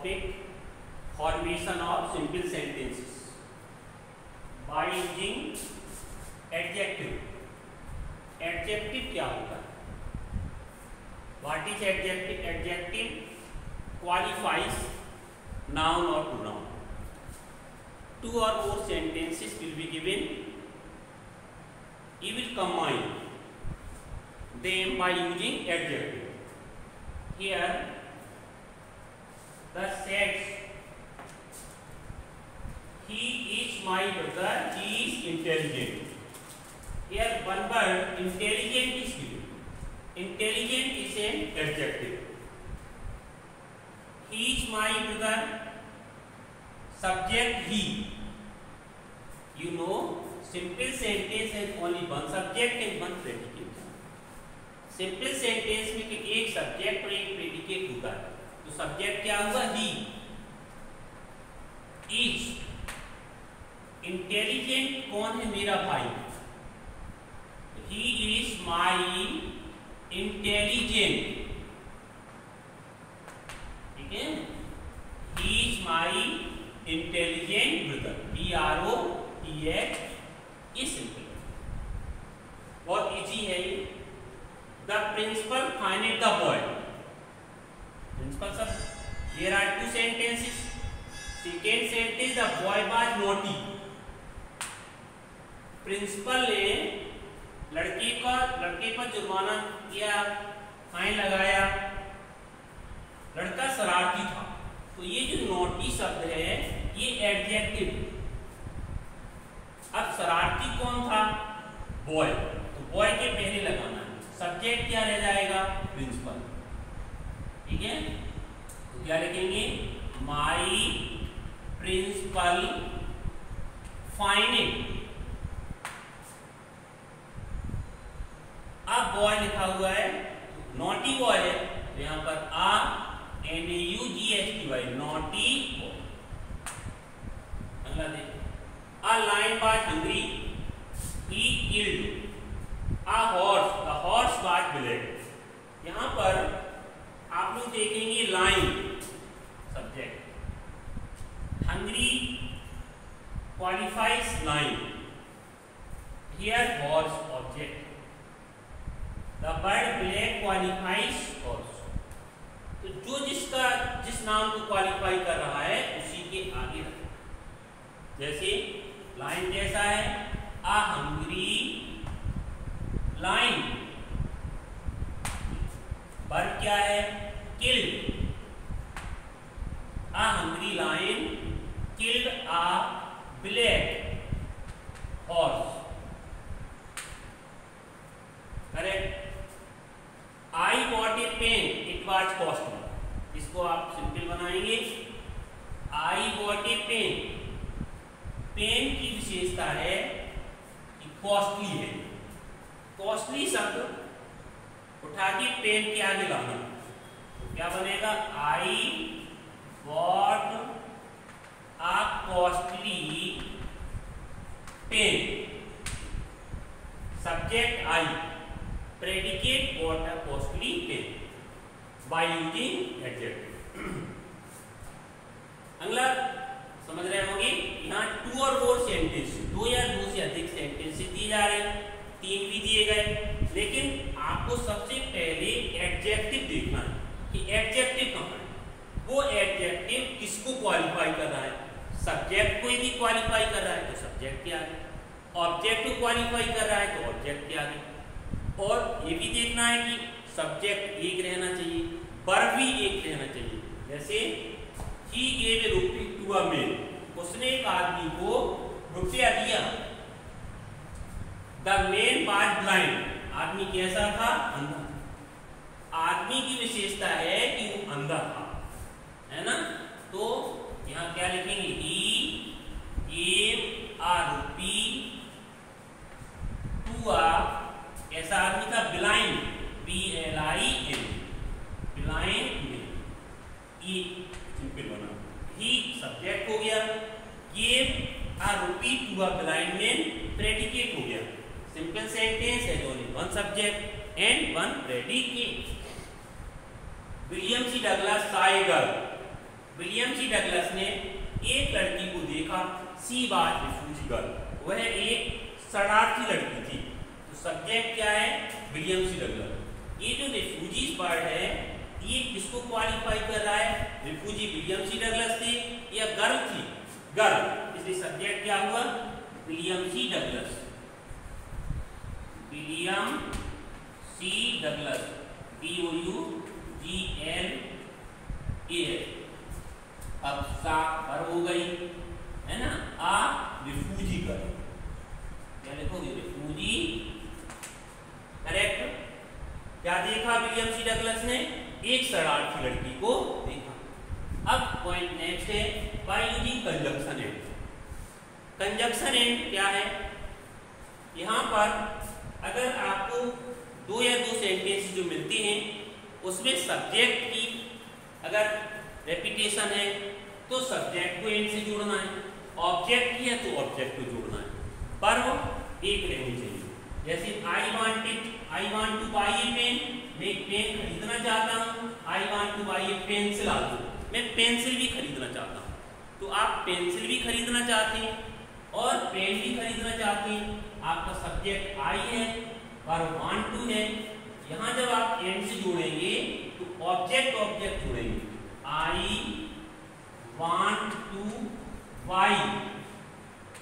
topic formation of simple sentences by using adjective. Adjective क्या होता है? What is adjective? Adjective qualifies noun or pronoun. Two or more sentences will be given. You will combine them by using adjective. Here the says he is my brother, he is intelligent. Here one word intelligent is given. Intelligent is an adjective. He is my brother, subject he. You know, simple sentence has only one subject and one predicate. Simple sentence में एक subject और एक predicate होता है, तो subject क्या हुआ? He is intelligent. कौन है? मेरा भाई। He is my intelligent. ठीक है, he is my intelligent brother. BROTH। ये सिंपल बहुत इजी है ये। The principal finded the boy. Principal sir, here are two sentences. Second sentence, the boy was naughty. Principal ने लड़के पर जुर्माना किया, फाइन लगाया। लड़का शरारती था। तो ये जो naughty शब्द है ये एडजेक्टिव। अब शरारती कौन था? बॉय। तो बॉय के पहले लगाना है। सब्जेक्ट क्या रह जाएगा? प्रिंसिपल। ठीक है, तो क्या लिखेंगे? माई प्रिंसिपल फाइंडिंग। अब बॉय लिखा हुआ है, नॉटी बॉय है, तो यहां पर NAUGHTY नॉटी बॉय। अगला देखिए, a lion was hungry, he killed A horse, the horse was black. यहाँ पर आप लोग देखेंगे line subject, hungry qualifies line. Here horse object. The bird black qualifies horse. तो जो जिस नाम को क्वालिफाई कर रहा है उसी के आगे रखें। जैसे लाइन कैसा है? A hungry line. वर्ब क्या है? Killed. A hungry line killed a black horse. Correct. I bought a pen, it was costly. इसको आप सिंपल बनाएंगे, I bought a pen. Pen की विशेषता है कि कॉस्टली है। कॉस्टली शब्द उठा के पेन के आगे लाना, तो क्या बनेगा? I bought a costly pen. Subject I, predicate bought a costly pen by using adjective. अगला समझ रहे होंगे, यहाँ टू और मोर सेंटेंस, दो या दो से अधिक सेंटेंस दिए जा रहे हैं, 3 भी दिए गए, लेकिन आपको सबसे पहले एडजेक्टिव देखना है कि एडजेक्टिव कहाँ है। वो एडजेक्टिव किसको क्वालिफाई कर रहा है? सब्जेक्ट को यदि क्वालिफाई कर रहा है तो सब्जेक्ट के आगे, ऑब्जेक्ट को क्वालिफाई कर रहा है तो ऑब्जेक्ट के आगे। और ये भी देखना है कि सब्जेक्ट एक रहना चाहिए, वर्ब भी एक रहना चाहिए। जैसे ही gave a rupee to a man, उसने एक आदमी को रुपया दिया। द मैन वाज ब्लाइंड, आदमी कैसा था? अंधा। आदमी की विशेषता है कि वो अंधा था, है ना? तो यहाँ क्या लिखेंगे? He gave a rupee to अ, कैसा आदमी था? Blind, BLIND, blind man. ये सिंपल बना। ही सब्जेक्ट हो गया, gave a rupee to a blind man predicate हो गया। सिंपल सेंटेंस है, only one subject and one predicate. William C Douglas saw a girl William C Douglas ने एक लड़की को देखा, सी वाज रिफ्यूजी गर्ल, वह एक शरणार्थी लड़की थी। तो सब्जेक्ट क्या है? William C Douglas. ये जो रिफ्यूजीज वर्ड है ये किसको क्वालिफाई कर रहा है? रिफ्यूजी विलियम सी डगलस थे या गर्ल थी? गर्ल, इसलिए सब्जेक्ट क्या हुआ? William C Douglas. William C Douglas, DOUGLAS। अब सा वर्ब हो गई है ना, आ रिफ्यूजी गर्ल, क्या लिखोगे? रिफ्यूजी। करेक्ट। क्या देखा विलियम सी डगलस ने? एक शरणार्थी लड़की को देखा। अब पॉइंट नेक्स्ट है by using conjunction and. Conjunction and क्या है? यहां पर अगर आपको दो या दो सेंटेंस जो मिलते हैं उसमें सब्जेक्ट की अगर रेपिटेशन है तो सब्जेक्ट को एंड से जोड़ना है, ऑब्जेक्ट की है तो ऑब्जेक्ट को जोड़ना है, पर वो एक रहनी चाहिए। जैसे I want to buy a pen, मैं एक पेन खरीदना चाहता हूँ। I want to buy a pencil also, मैं पेंसिल भी खरीदना चाहता हूँ। तो आप पेंसिल भी खरीदना चाहते हैं और पेन भी खरीदना चाहते हैं, आपका सब्जेक्ट आई है और वांट टू है। यहाँ जब आप एंड से जोड़ेंगे तो ऑब्जेक्ट ऑब्जेक्ट जोड़ेंगे, I want to buy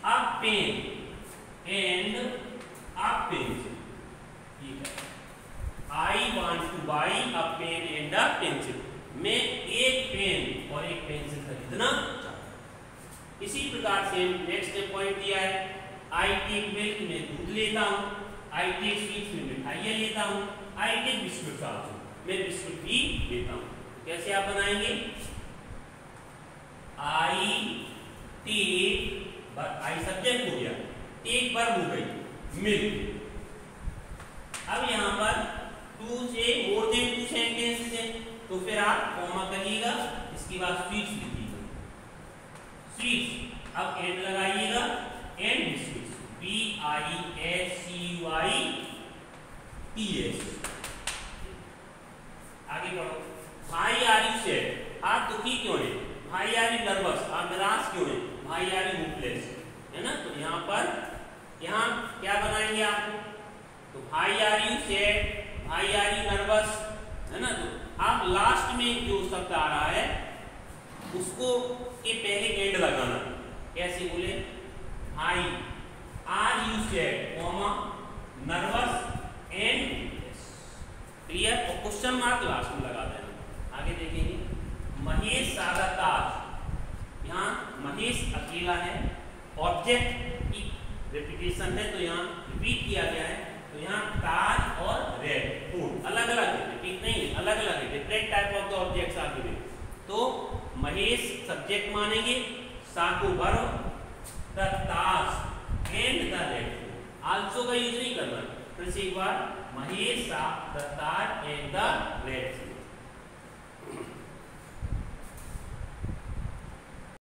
a pen and a pencil, ठीक है। I want to buy a pen and a pencil, मैं एक पेन और एक पेंसिल खरीदना चाहता हूं। इसी प्रकार से नेक्स्ट पॉइंट दिया है, आई टेक मिल्क, मैं दूध लेता हूं। आई टेक स्वीट्स, मैं मिठाइयां लेता हूं। आई टेक बिस्कुट आल्सो, मैं बिस्कुट भी लेता हूं। कैसे आप बनाएंगे? आई टेक, आई सब्जेक्ट हो गया, टेक वर्ब हो गई, मिल्क। अब यहाँ पर टू से मोर देन टू सेंटेंसेस है तो फिर आप कॉमा करिएगा, इसके बाद स्वीट्स लिखिएगा, स्वीट्स। अब एंड लगाइएगा, एंड बिस्कुट्स, BISCUITS। आगे बढ़ो। भाई आर यू सैड, आप दुखी क्यों हैं? भाई आर यू नर्वस, आप निराश क्यों हैं? भाई आर यू होपलेस, है ना। तो यहाँ पर यहाँ क्या बनाएंगे आप? तो भाई आर यू सैड, भाई आर यू नर्वस, है ना। तो आप लास्ट में जो शब्द आ रहा है उसको के पहले एंड लगाना। कैसे बोले? Why are you sad, comma, nervous and clear, और क्वेश्चन मार्क लास्ट में लगा देना। आगे देखेंगे, महेश सादा ताज, यहाँ महेश अकेला है, ऑब्जेक्ट की रेपिटेशन है तो यहाँ रिपीट किया गया है। तो यहाँ ताज और रेड फूड अलग अलग है, रिपीट नहीं है, अलग अलग है, different type of the objects are given. तो महेश सब्जेक्ट मानेंगे, सा को verb, the Taj and the red food. Also का यूज नहीं करना। फिर से एक बार, Mahesh saw the Taj and the red food.